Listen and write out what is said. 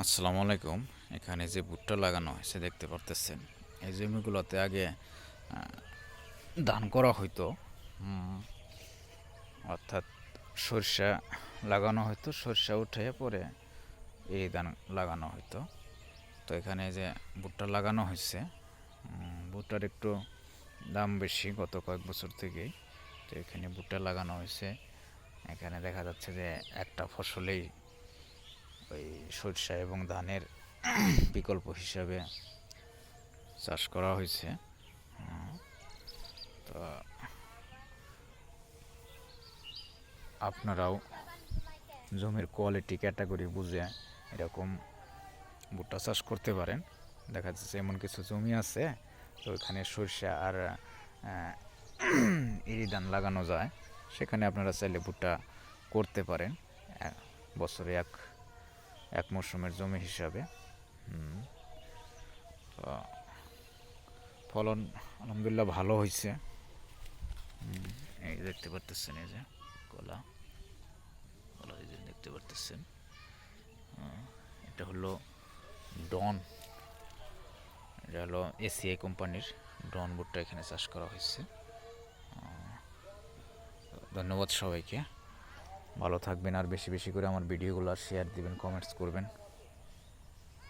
আসসালামু আলাইকুম। এখানে যে ভুট্টা লাগানো হয়েছে দেখতে পারতেছেন। এই জমিগুলোতে আগে ধান করা হইতো। হুম, অর্থাৎ সরষা লাগানো হতো, সরষা উঠে পরে এই ধান লাগানো হতো। তো এখানে যে ভুট্টা লাগানো হয়েছে, ভুট্টার একটু দাম বেশি গত কয়েক বছর থেকেই। তো এখানে ভুট্টা লাগানো হয়েছে। এখানে দেখা যাচ্ছে যে একটা ফসলেই ওই সরষা এবং ধানের বিকল্প হিসাবে চাষ করা হয়েছে। তো আপনারাও জমির কোয়ালিটি ক্যাটাগরি বুঝে এরকম ভুট্টা চাষ করতে পারেন। দেখা যাচ্ছে এমন কিছু জমি আছে, তো ওইখানে সরষা আর ইরি ধান লাগানো যায়। সেখানে আপনারা চাইলে ভুট্টা করতে পারেন বছরে এক এক মরশুমের জমি হিসাবে। তো ফলন আলহামদুলিল্লাহ ভালো হয়েছে। এই দেখতে পারতেছেন, এই যে কলা কলা এই যে দেখতে পারতেছেন। এটা হলো ডন, এটা হলো এসিআই কোম্পানির ডন ভুট্টা এখানে চাষ করা হয়েছে। ধন্যবাদ সবাইকে, ভালো থাকবেন আর বেশি বেশি করে আমার ভিডিওগুলো শেয়ার দিবেন, কমেন্টস করবেন।